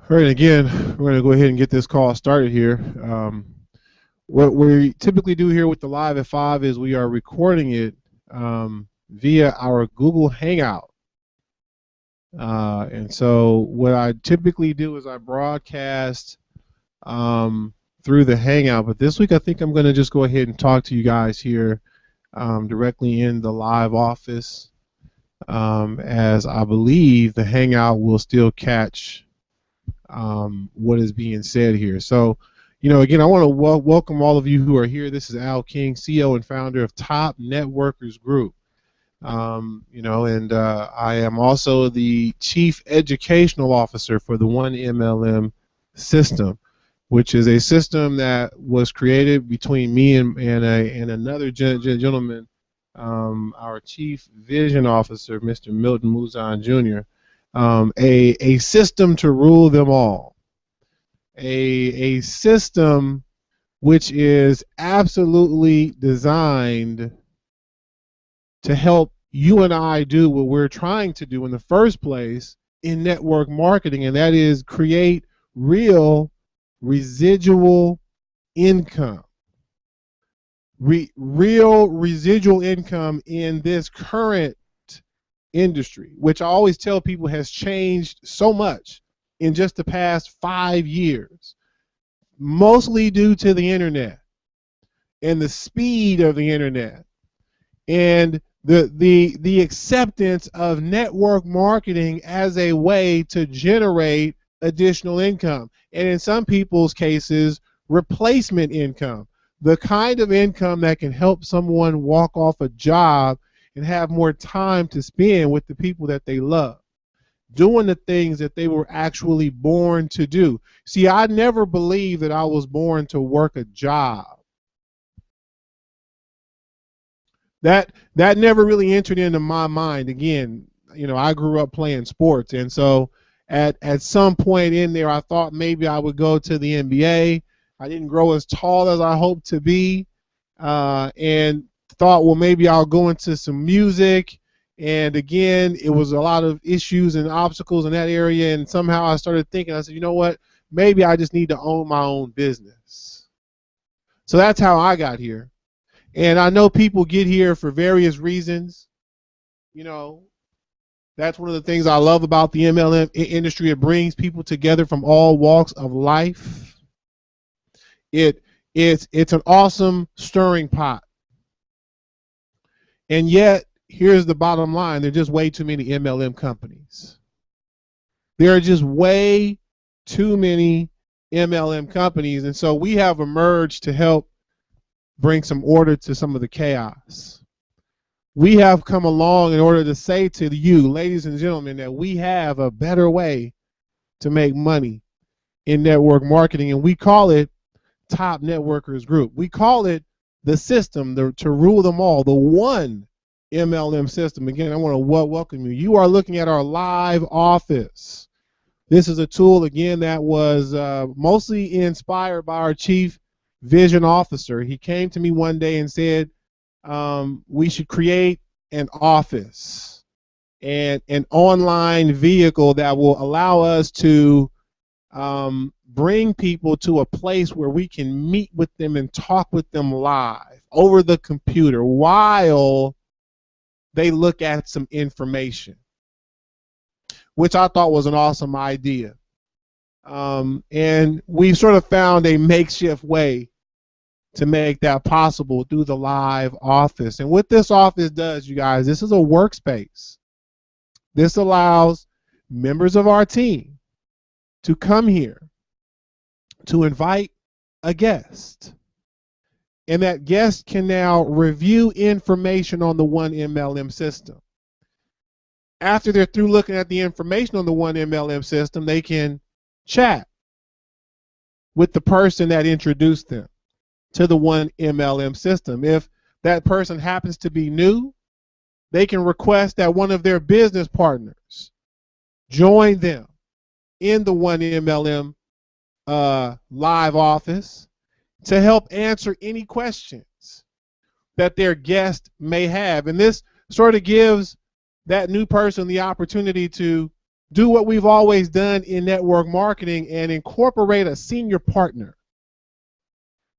All right, again, we're going to go ahead and get this call started here. What we typically do here with the Live at 5 is we are recording it via our Google Hangout. And so what I typically do is I broadcast through the Hangout. But this week I think I'm going to just go ahead and talk to you guys here directly in the live office, as I believe the Hangout will still catch what is being said here. So, again, I want to welcome all of you who are here. This is Al King, CEO and founder of Top Networkers Group. And I am also the Chief Educational Officer for the 1mlm system, which is a system that was created between me and another gentleman, our Chief Vision Officer, Mr. Milton Muzan Jr., a system to rule them all, a system which is absolutely designed to help you and I do what we're trying to do in the first place in network marketing, and that is create real residual income. Real residual income in this current industry, which I always tell people has changed so much in just the past 5 years, mostly due to the internet and the speed of the internet and the acceptance of network marketing as a way to generate additional income, and in some people's cases replacement income, the kind of income that can help someone walk off a job and have more time to spend with the people that they love, doing the things that they were actually born to do. See, I never believed that I was born to work a job. That never really entered into my mind. Again, I grew up playing sports, and so at some point in there, I thought maybe I would go to the NBA. I didn't grow as tall as I hoped to be, and thought, well, maybe I'll go into some music. And again, it was a lot of issues and obstacles in that area, and somehow I started thinking, I said, you know what, maybe I just need to own my own business. So that's how I got here. And I know people get here for various reasons. That's one of the things I love about the MLM industry. It brings people together from all walks of life. It's an awesome stirring pot. And yet, here's the bottom line. There are just way too many MLM companies. There are just way too many MLM companies. And so we have emerged to help bring some order to some of the chaos. We have come along in order to say to you, ladies and gentlemen, that we have a better way to make money in network marketing, and we call it Top Networkers Group. We call it the system to rule them all, the 1mlm system. Again, I want to welcome you. You are looking at our live office. This is a tool, again, that was mostly inspired by our Chief Vision Officer. He came to me one day and said, we should create an office and an online vehicle that will allow us to bring people to a place where we can meet with them and talk with them live over the computer while they look at some information, which I thought was an awesome idea. And we've sort of found a makeshift way to make that possible through the live office. And what this office does, you guys, this is a workspace. This allows members of our team to come here, to invite a guest, and that guest can now review information on the 1mlm system. After they're through looking at the information on the 1mlm system, they can chat with the person that introduced them to the 1mlm system. If that person happens to be new, they can request that one of their business partners join them in the 1mlm live office to help answer any questions that their guest may have. And this sort of gives that new person the opportunity to do what we've always done in network marketing and incorporate a senior partner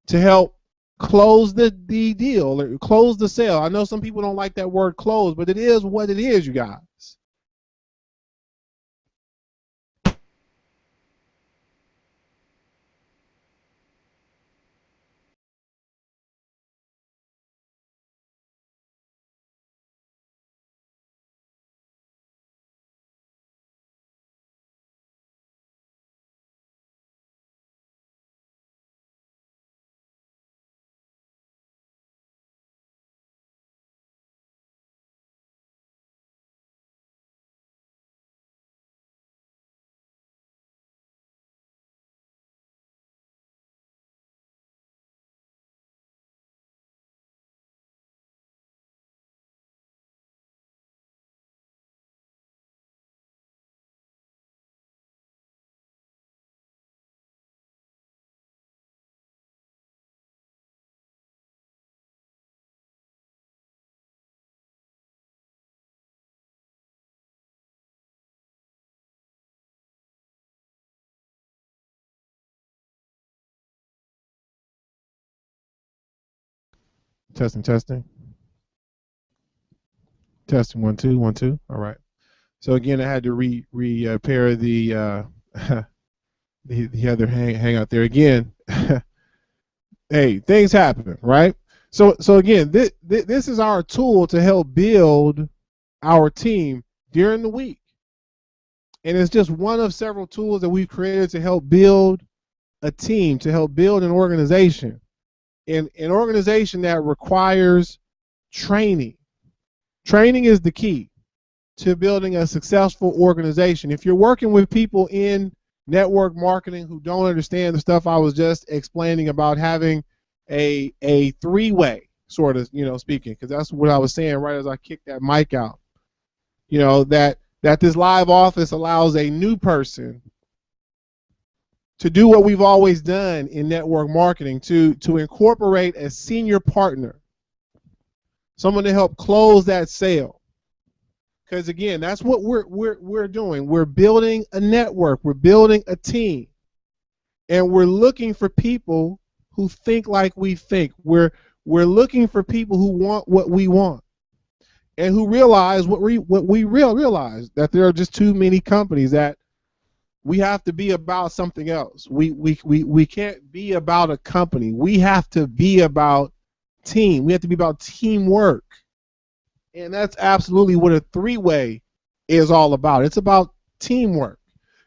to help close the deal or close the sale. I know some people don't like that word close, but it is what it is, you guys. Testing, testing, testing. 1 2 1 2. All right. So again, I had to repair the the other hangout there again. Hey, things happen, right? So again, this is our tool to help build our team during the week, and it's just one of several tools that we've created to help build a team, to help build an organization, and an organization that requires training. Training is the key to building a successful organization. If you're working with people in network marketing who don't understand the stuff I was just explaining about having a three-way sort of, speaking, because that's what I was saying right as I kicked that mic out. That this live office allows a new person to do what we've always done in network marketing, to incorporate a senior partner, someone to help close that sale. Because again, that's what we're doing. We're building a network. We're building a team, and we're looking for people who think like we think. We're looking for people who want what we want, and who realize what we realize, that there are just too many companies, that we have to be about something else. We can't be about a company. We have to be about team. We have to be about teamwork. And that's absolutely what a three-way is all about. It's about teamwork.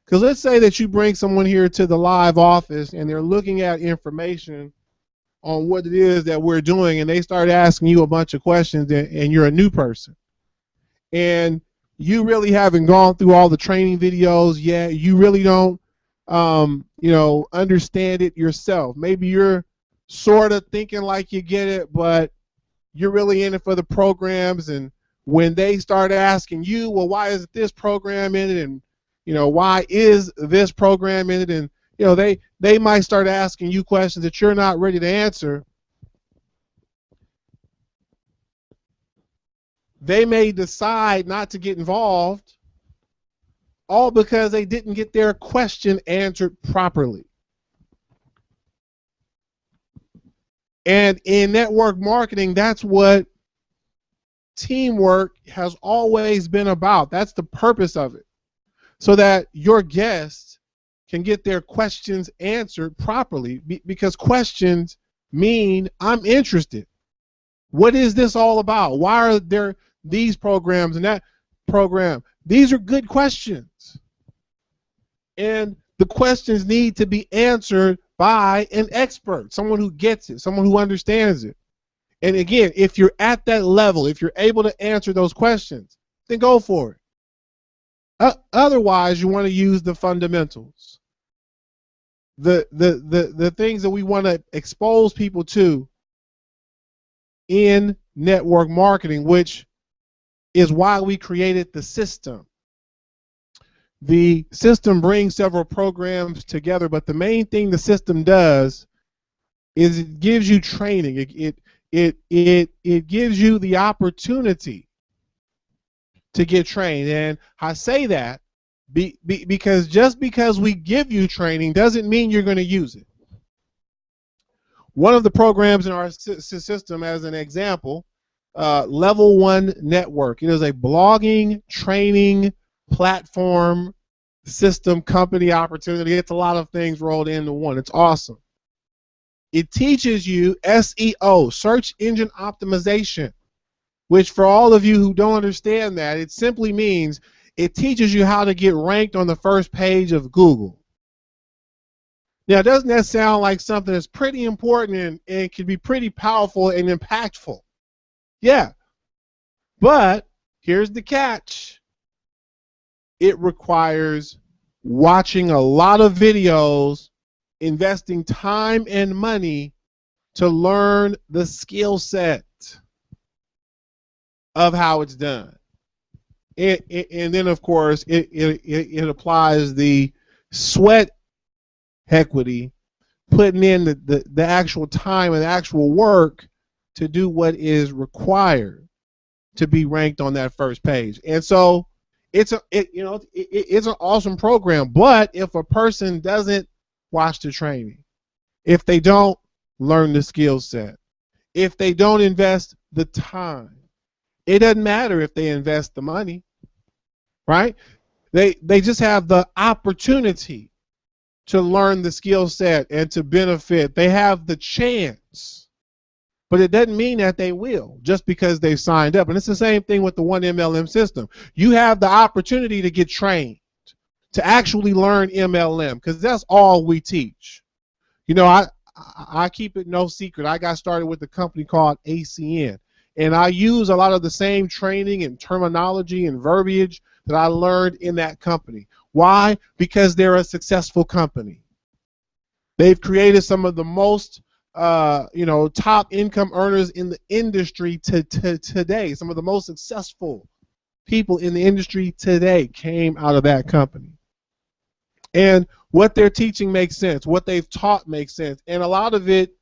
Because let's say that you bring someone here to the live office and they're looking at information on what it is that we're doing, and they start asking you a bunch of questions, and you're a new person. And you really haven't gone through all the training videos yet. You really don't understand it yourself. Maybe you're sort of thinking like you get it, but you're really in it for the programs. And when they start asking you, well, why is this program in it, and why is this program in it, and they might start asking you questions that you're not ready to answer. They may decide not to get involved, all because they didn't get their question answered properly. And in network marketing, that's what teamwork has always been about. That's the purpose of it, so that your guests can get their questions answered properly, because questions mean I'm interested. What is this all about? Why are there these programs and that program? These are good questions, and the questions need to be answered by an expert, someone who gets it, someone who understands it. And again, if you're at that level, if you're able to answer those questions, then go for it. Otherwise, you want to use the fundamentals, the things that we want to expose people to in network marketing, which is why we created the system. The system brings several programs together, but the main thing the system does is it gives you training. It gives you the opportunity to get trained. And I say that Because just because we give you training doesn't mean you're going to use it. One of the programs in our system, as an example, Level 1 Network. It is a blogging training platform system company opportunity. It's a lot of things rolled into one. It's awesome. It teaches you SEO, search engine optimization, which for all of you who don't understand that, it simply means it teaches you how to get ranked on the first page of Google. Now, doesn't that sound like something that's pretty important and can be pretty powerful and impactful? Yeah, but here's the catch. It requires watching a lot of videos, investing time and money to learn the skill set of how it's done. And then, of course, it applies the sweat equity, putting in the actual time and the actual work to do what is required to be ranked on that first page. And so it's an awesome program. But if a person doesn't watch the training, if they don't learn the skill set, if they don't invest the time, it doesn't matter if they invest the money, right? They just have the opportunity to learn the skill set and to benefit. They have the chance, but it doesn't mean that they will just because they've signed up. And it's the same thing with the 1MLM system. You have the opportunity to get trained, to actually learn MLM, because that's all we teach. You know, I keep it no secret. I got started with a company called ACN, and I use a lot of the same training and terminology and verbiage that I learned in that company. Why? Because they're a successful company. They've created some of the most top income earners in the industry today. Some of the most successful people in the industry today came out of that company. And what they're teaching makes sense. What they've taught makes sense. And a lot of it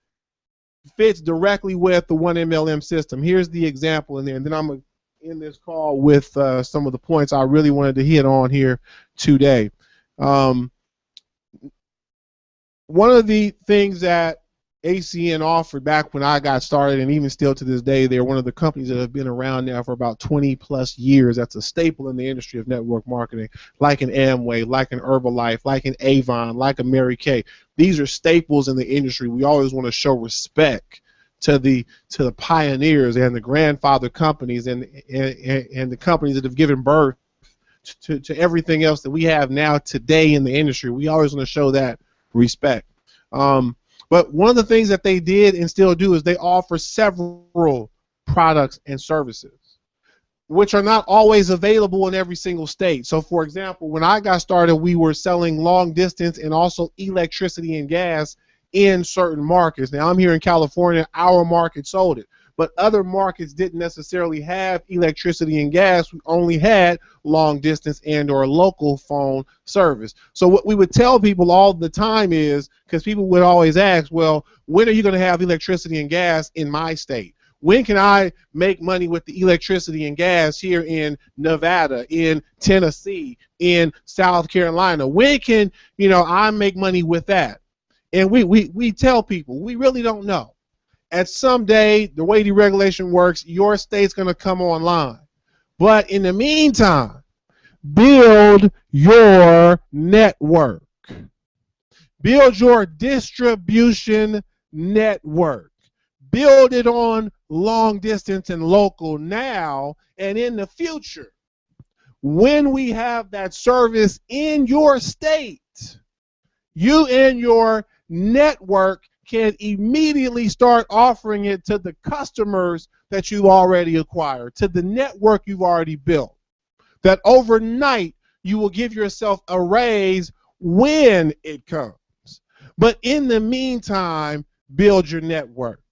fits directly with the 1MLM system. Here's the example in there, and then I'm going to end this call with some of the points I really wanted to hit on here today. One of the things that ACN offered back when I got started, and even still to this day, they're one of the companies that have been around now for about 20 plus years. That's a staple in the industry of network marketing, like an Amway, like an Herbalife, like an Avon, like a Mary Kay. These are staples in the industry. We always want to show respect to the pioneers and the grandfather companies and the companies that have given birth to everything else that we have now today in the industry. We always want to show that respect. But one of the things that they did and still do is they offer several products and services, which are not always available in every single state. So, for example, when I got started, we were selling long distance and also electricity and gas in certain markets. Now, I'm here in California. Our market sold it. But other markets didn't necessarily have electricity and gas. We only had long distance and or local phone service. So what we would tell people all the time is, because people would always ask, well, when are you going to have electricity and gas in my state? When can I make money with the electricity and gas here in Nevada, in Tennessee, in South Carolina? When can I make money with that? And we tell people, we really don't know. At some day, the way deregulation works, your state's going to come online. But in the meantime, build your network. Build your distribution network. Build it on long distance and local now and in the future. When we have that service in your state, you and your network can immediately start offering it to the customers that you already acquired, to the network you've already built. That overnight you will give yourself a raise when it comes. But in the meantime, build your network.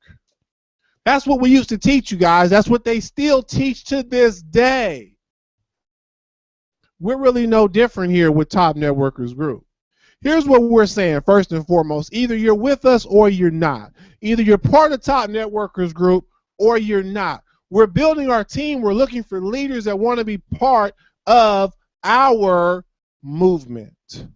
That's what we used to teach you guys. That's what they still teach to this day. We're really no different here with Top Networkers Group. Here's what we're saying, first and foremost. Either you're with us or you're not. Either you're part of Top Networkers Group or you're not. We're building our team. We're looking for leaders that want to be part of our movement.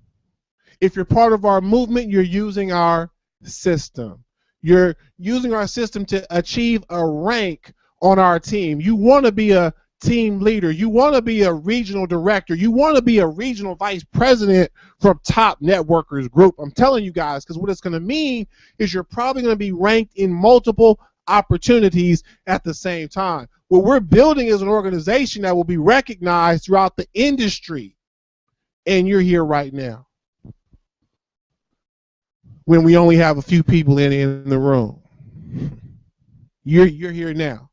If you're part of our movement, you're using our system. You're using our system to achieve a rank on our team. You want to be a team leader. You want to be a regional director. You want to be a regional vice president from Top Networkers Group. I'm telling you guys, because what it's going to mean is you're probably going to be ranked in multiple opportunities at the same time. What we're building is an organization that will be recognized throughout the industry. And you're here right now, when we only have a few people in the room. You're here now,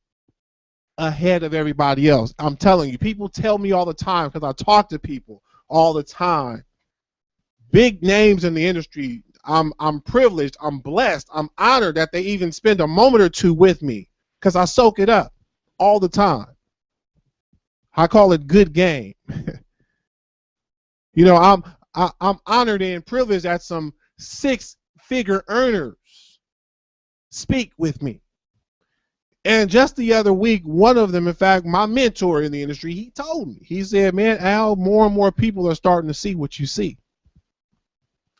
ahead of everybody else. I'm telling you, people tell me all the time, because I talk to people all the time, big names in the industry. I'm privileged, I'm blessed, I'm honored that they even spend a moment or two with me, because I soak it up all the time. I call it good game. You know, I'm honored and privileged that some six-figure earners speak with me. And just the other week, one of them, in fact, my mentor in the industry, he told me, he said, man, Al, more and more people are starting to see what you see.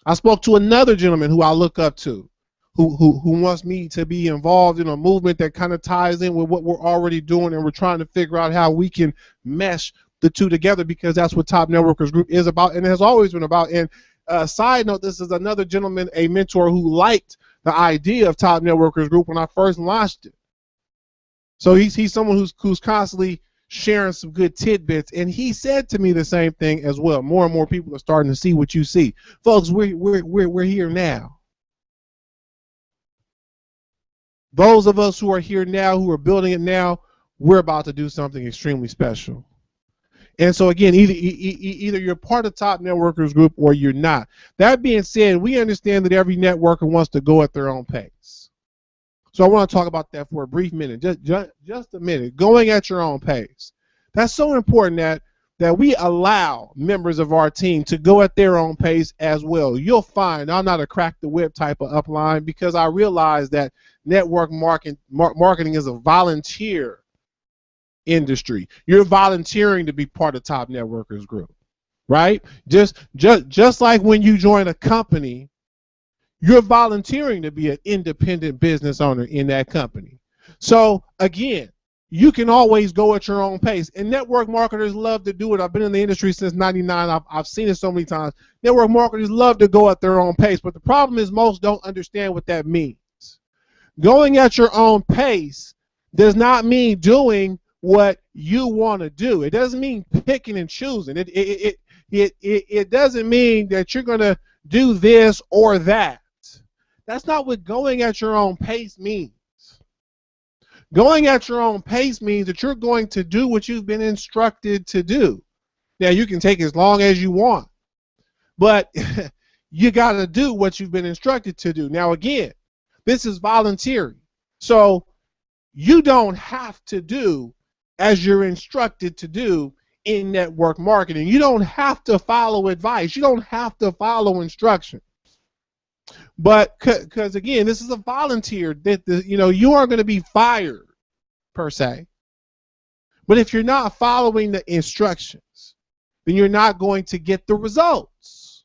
I spoke to another gentleman who I look up to, who wants me to be involved in a movement that kind of ties in with what we're already doing, and we're trying to figure out how we can mesh the two together, because that's what Top Networkers Group is about and has always been about. And side note, this is another gentleman, a mentor, who liked the idea of Top Networkers Group when I first launched it. So he's someone who's constantly sharing some good tidbits, and he said to me the same thing as well. More and more people are starting to see what you see, folks. We're here now. Those of us who are here now, who are building it now, we're about to do something extremely special. And so again, either you're part of Top Networkers Group or you're not. That being said, we understand that every networker wants to go at their own pace. So I want to talk about that for a brief minute, just a minute. Going at your own pace. That's so important that we allow members of our team to go at their own pace as well. You'll find I'm not a crack the whip type of upline, because I realize that network marketing is a volunteer industry. You're volunteering to be part of Top Networkers Group, right? Just like when you join a company, you're volunteering to be an independent business owner in that company. So again, you can always go at your own pace, and network marketers love to do it. I've been in the industry since '99. I've seen it so many times. Network marketers love to go at their own pace, but the problem is most don't understand what that means. Going at your own pace does not mean doing what you want to do. It doesn't mean picking and choosing. It doesn't mean that you're going to do this or that. That's not what going at your own pace means. Going at your own pace means that you're going to do what you've been instructed to do. Now, you can take as long as you want, but you got to do what you've been instructed to do. Now, again, this is voluntary. So you don't have to do as you're instructed to do in network marketing. You don't have to follow advice. You don't have to follow instruction. But because again, this is a volunteer. You aren't going to be fired per se. But if you're not following the instructions, then you're not going to get the results.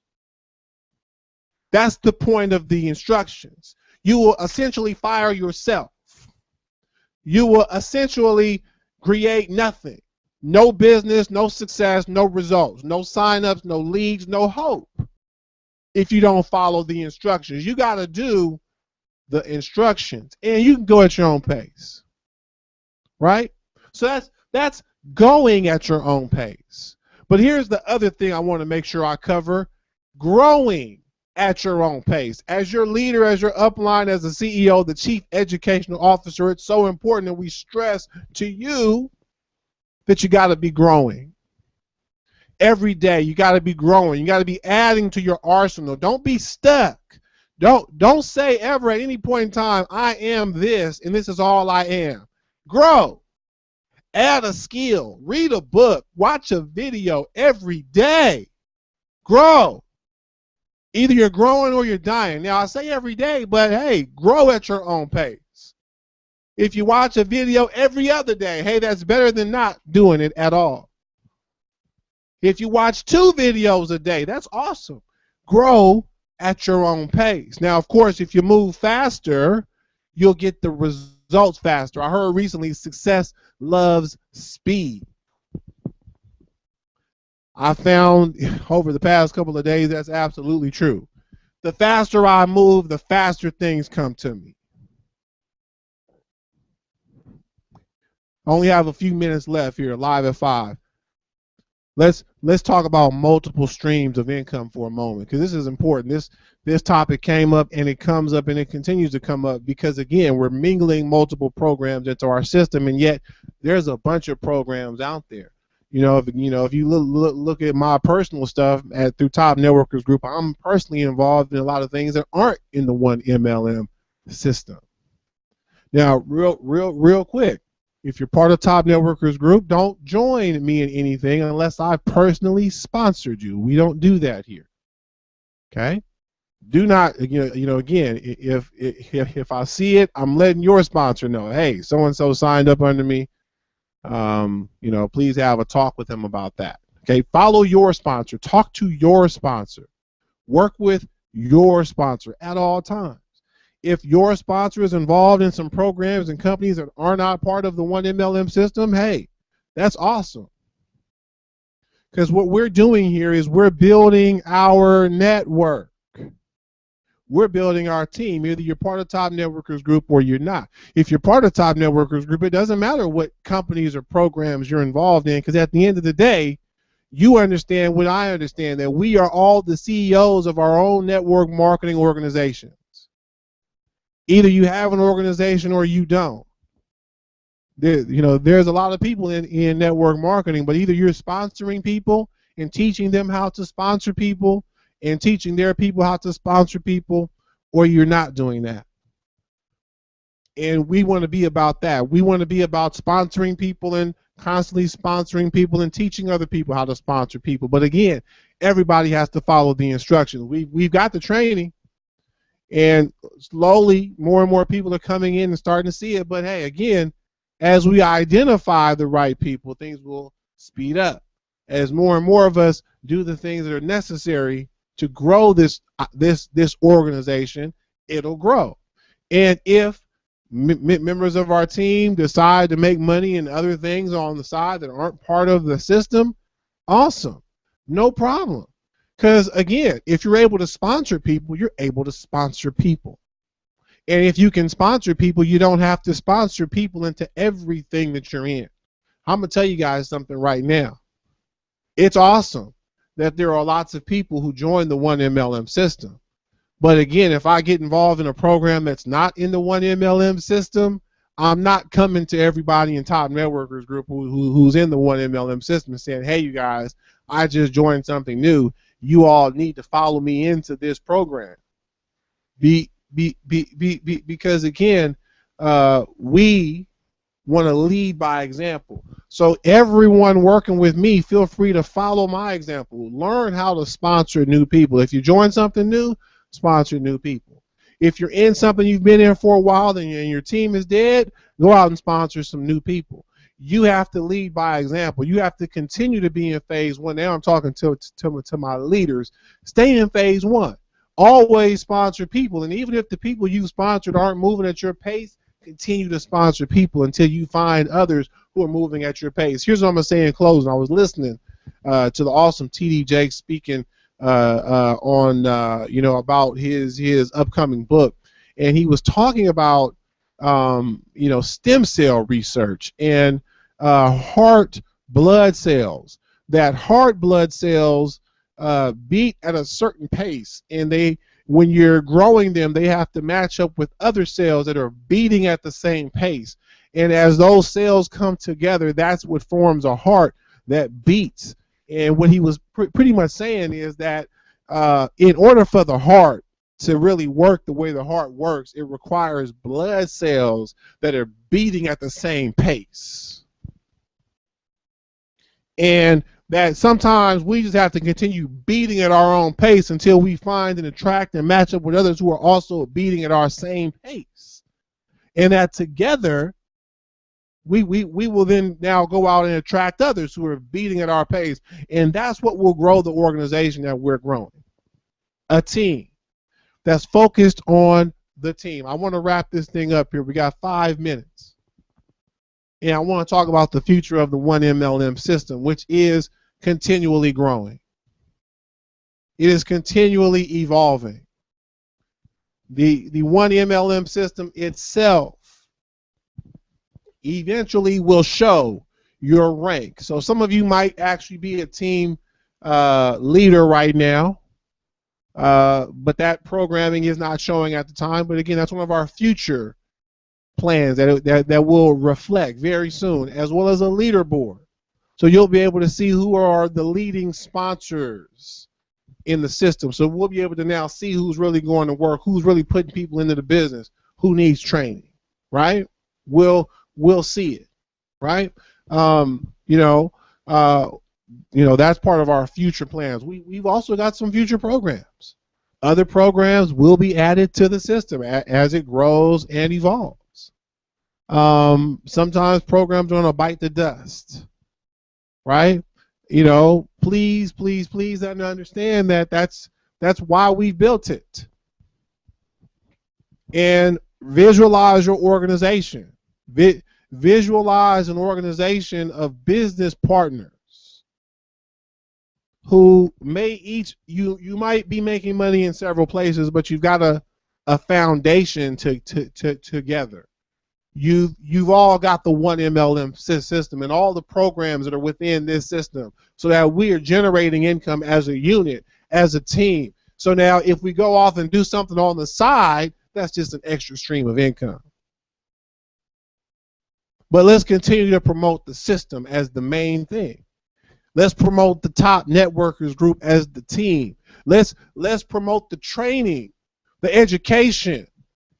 That's the point of the instructions. You will essentially fire yourself. You will essentially create nothing. No business, no success, no results, no signups, no leads, no hope. If you don't follow the instructions, you got to do the instructions, and you can go at your own pace, right? So that's going at your own pace. But here's the other thing I want to make sure I cover: growing at your own pace. As your leader, as your upline, as the CEO, the Chief Educational Officer, it's so important that we stress to you that you got to be growing. Every day you got to be growing. You got to be adding to your arsenal. Don't be stuck. Don't say ever at any point in time, I am this and this is all I am. Grow. Add a skill. Read a book. Watch a video every day. Grow. Either you're growing or you're dying. Now, I say every day, but hey, grow at your own pace. If you watch a video every other day, hey, that's better than not doing it at all. If you watch 2 videos a day, that's awesome. Grow at your own pace. Now, of course, if you move faster, you'll get the results faster. I heard recently success loves speed. I found over the past couple of days that's absolutely true. The faster I move, the faster things come to me. I only have a few minutes left here, live at 5. Let's talk about multiple streams of income for a moment, because this is important. This topic came up, and it comes up, and it continues to come up because, again, we're mingling multiple programs into our system, and yet there's a bunch of programs out there. If you look at my personal stuff through Top Networkers Group, I'm personally involved in a lot of things that aren't in the 1MLM system. Now, real quick, if you're part of Top Networkers Group, don't join me in anything unless I personally sponsored you. We don't do that here. Okay? Do not, again, if I see it, I'm letting your sponsor know, hey, so-and-so signed up under me. Please have a talk with them about that. Okay? Follow your sponsor. Talk to your sponsor. Work with your sponsor at all times. If your sponsor is involved in some programs and companies that are not part of the 1MLM system, hey, that's awesome. Because what we're doing here is we're building our network. We're building our team. Either you're part of Top Networkers Group or you're not. If you're part of Top Networkers Group, it doesn't matter what companies or programs you're involved in, because at the end of the day, you understand what I understand, that we are all the CEOs of our own network marketing organizations. Either you have an organization or you don't. There's a lot of people in network marketing, but either you're sponsoring people and teaching them how to sponsor people and teaching their people how to sponsor people, or you're not doing that. And we want to be about that. We want to be about sponsoring people and constantly sponsoring people and teaching other people how to sponsor people. But again, everybody has to follow the instructions. We've got the training. And slowly, more and more people are coming in and starting to see it. But hey, again, as we identify the right people, things will speed up. As more and more of us do the things that are necessary to grow this organization, it'll grow. And if members of our team decide to make money and other things on the side that aren't part of the system, awesome, no problem. Because, again, if you're able to sponsor people, you're able to sponsor people. And if you can sponsor people, you don't have to sponsor people into everything that you're in. I'm going to tell you guys something right now. It's awesome that there are lots of people who join the 1MLM system. But, again, if I get involved in a program that's not in the 1MLM system, I'm not coming to everybody in Top Networkers Group who's in the 1MLM system and saying, hey, you guys, I just joined something new. You all need to follow me into this program. Because again, we want to lead by example. So everyone working with me, feel free to follow my example. Learn how to sponsor new people. If you join something new, sponsor new people. If you're in something you've been in for a while and your team is dead, go out and sponsor some new people. You have to lead by example. You have to continue to be in phase 1. Now I'm talking to my leaders. Stay in phase 1. Always sponsor people. And even if the people you sponsored aren't moving at your pace, continue to sponsor people until you find others who are moving at your pace. Here's what I'm going to say in closing. I was listening to the awesome T.D. Jakes speaking on about his upcoming book, and he was talking about stem cell research and heart blood cells. That heart blood cells beat at a certain pace, and when you're growing them, they have to match up with other cells that are beating at the same pace. And as those cells come together, that's what forms a heart that beats. And what he was pretty much saying is that in order for the heart to really work the way the heart works, it requires blood cells that are beating at the same pace. And that sometimes we just have to continue beating at our own pace until we find and attract and match up with others who are also beating at our same pace. And that together, We will then now go out and attract others who are beating at our pace. And that's what will grow the organization that we're growing. A team that's focused on the team. I want to wrap this thing up here. We got 5 minutes. And I want to talk about the future of the 1MLM system, which is continually growing. It is continually evolving. The 1MLM system itself eventually will show your rank. So some of you might actually be a team leader right now, but that programming is not showing at the time. But again, that's one of our future plans that will reflect very soon, as well as a leaderboard. So you'll be able to see who are the leading sponsors in the system. So we'll be able to now see who's really going to work, who's really putting people into the business, who needs training, right? We'll see it, right? That's part of our future plans. We've also got some future programs. Other programs will be added to the system as it grows and evolves. Sometimes programs are going to bite the dust, right? Please understand that that's why we built it. And visualize your organization. Visualize an organization of business partners who may you might be making money in several places, but you've got a foundation together. You've all got the 1MLM system and all the programs that are within this system, so that we are generating income as a unit, as a team. So now if we go off and do something on the side, that's just an extra stream of income. But let's continue to promote the system as the main thing. Let's promote the top networkers group as the team. Let's promote the training, the education,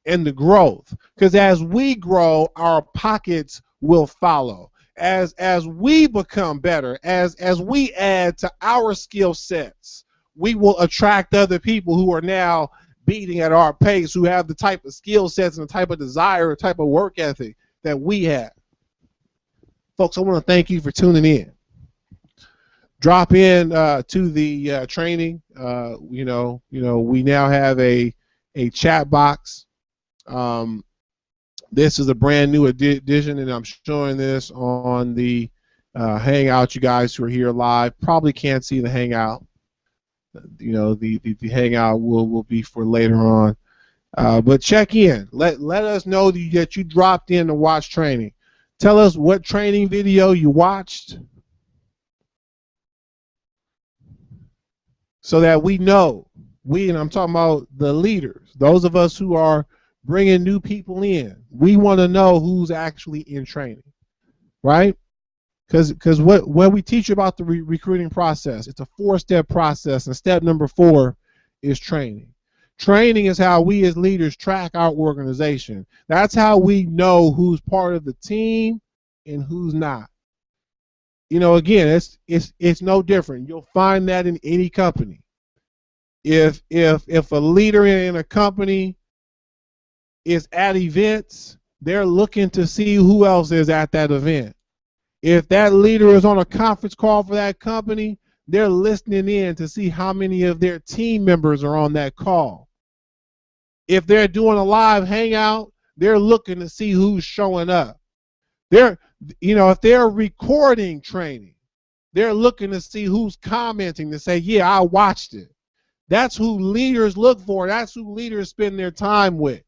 and the growth. Because as we grow, our pockets will follow. As we become better, as we add to our skill sets, we will attract other people who are now beating at our pace, who have the type of skill sets and the type of desire, the type of work ethic that we have. Folks, I want to thank you for tuning in. Drop in to the training. We now have a chat box. This is a brand new edition, and I'm showing this on the Hangout. You guys who are here live probably can't see the Hangout. The Hangout will be for later on. But check in. Let us know that you dropped in to watch training. Tell us what training video you watched, so that we know. And I'm talking about the leaders, those of us who are bringing new people in. We want to know who's actually in training, right? Because what we teach about the recruiting process, it's a 4-step process, and step number 4 is training. Training is how we as leaders track our organization. That's how we know who's part of the team and who's not. Again, it's no different. You'll find that in any company. If a leader in a company is at events, they're looking to see who else is at that event. If that leader is on a conference call for that company, they're listening in to see how many of their team members are on that call. If they're doing a live hangout, they're looking to see who's showing up. If they're recording training, they're looking to see who's commenting to say, yeah, I watched it. That's who leaders look for. That's who leaders spend their time with.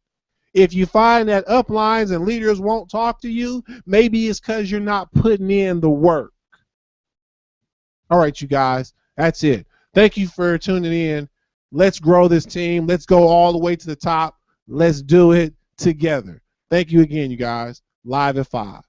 If you find that uplines and leaders won't talk to you, maybe it's because you're not putting in the work. All right, you guys, that's it. Thank you for tuning in. Let's grow this team. Let's go all the way to the top. Let's do it together. Thank you again, you guys. Live at 5.